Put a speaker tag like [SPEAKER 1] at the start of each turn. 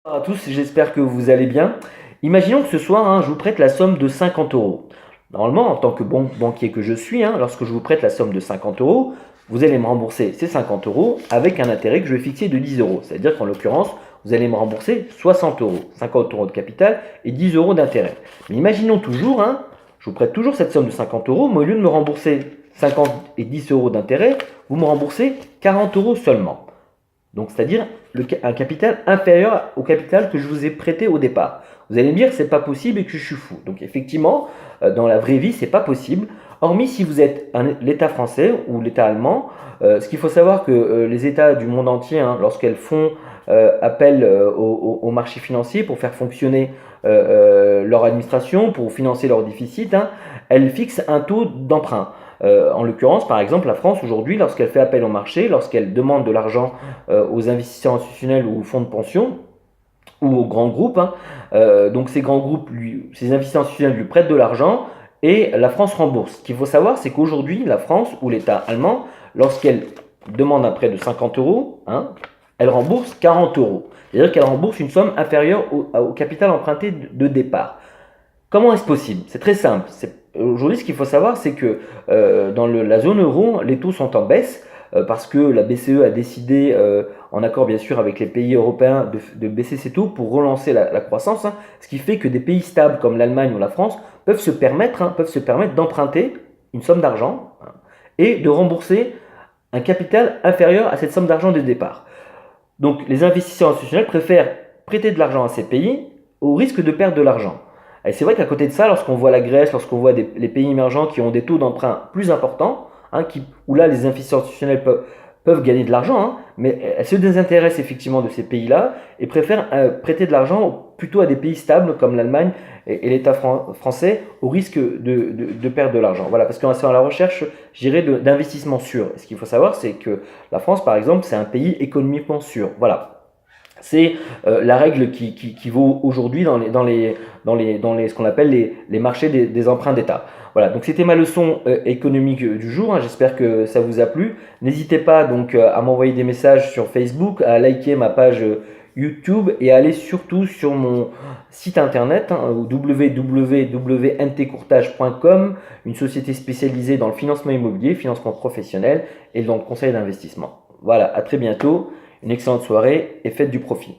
[SPEAKER 1] Bonjour à tous, j'espère que vous allez bien. Imaginons que ce soir, je vous prête la somme de 50 euros. Normalement, en tant que bon banquier que je suis, lorsque je vous prête la somme de 50 euros, vous allez me rembourser ces 50 euros avec un intérêt que je vais fixer de 10 euros. C'est-à-dire qu'en l'occurrence, vous allez me rembourser 60 euros, 50 euros de capital et 10 euros d'intérêt. Mais imaginons toujours, je vous prête toujours cette somme de 50 euros, mais au lieu de me rembourser 50 et 10 euros d'intérêt, vous me remboursez 40 euros seulement. Donc, c'est-à-dire un capital inférieur au capital que je vous ai prêté au départ. Vous allez me dire, c'est pas possible et que je suis fou. Donc, effectivement, dans la vraie vie, c'est pas possible. Hormis si vous êtes l'État français ou l'État allemand. Ce qu'il faut savoir que les États du monde entier, lorsqu'elles font appel au marché financier pour faire fonctionner leur administration, pour financer leur déficit, elles fixent un taux d'emprunt. En l'occurrence, par exemple, la France aujourd'hui, lorsqu'elle fait appel au marché, lorsqu'elle demande de l'argent aux investisseurs institutionnels ou aux fonds de pension ou aux grands groupes, donc ces grands groupes, ces investisseurs institutionnels lui prêtent de l'argent et la France rembourse. Ce qu'il faut savoir, c'est qu'aujourd'hui, la France ou l'État allemand, lorsqu'elle demande un prêt de 50 euros, elle rembourse 40 euros. C'est-à-dire qu'elle rembourse une somme inférieure au capital emprunté de départ. Comment est-ce possible? C'est très simple. Aujourd'hui, ce qu'il faut savoir, c'est que dans la zone euro, les taux sont en baisse parce que la BCE a décidé, en accord bien sûr avec les pays européens, de baisser ses taux pour relancer la croissance. Ce qui fait que des pays stables comme l'Allemagne ou la France peuvent se permettre d'emprunter une somme d'argent et de rembourser un capital inférieur à cette somme d'argent de départ. Donc les investisseurs institutionnels préfèrent prêter de l'argent à ces pays au risque de perdre de l'argent. Et c'est vrai qu'à côté de ça, lorsqu'on voit la Grèce, lorsqu'on voit les pays émergents qui ont des taux d'emprunt plus importants, où là les investisseurs institutionnels peuvent gagner de l'argent, mais elles se désintéressent effectivement de ces pays-là et préfèrent prêter de l'argent plutôt à des pays stables comme l'Allemagne et l'État français au risque de perdre de l'argent. Voilà, parce qu'on est à la recherche, je dirais, d'investissements sûrs. Et ce qu'il faut savoir, c'est que la France, par exemple, c'est un pays économiquement sûr. Voilà. C'est la règle qui vaut aujourd'hui dans ce qu'on appelle les marchés des emprunts d'État. Voilà, donc c'était ma leçon économique du jour. J'espère que ça vous a plu. N'hésitez pas donc à m'envoyer des messages sur Facebook, à liker ma page YouTube et à aller surtout sur mon site internet www.ntcourtage.com, une société spécialisée dans le financement immobilier, financement professionnel et dans le conseil d'investissement. Voilà, à très bientôt. Une excellente soirée et faites du profit.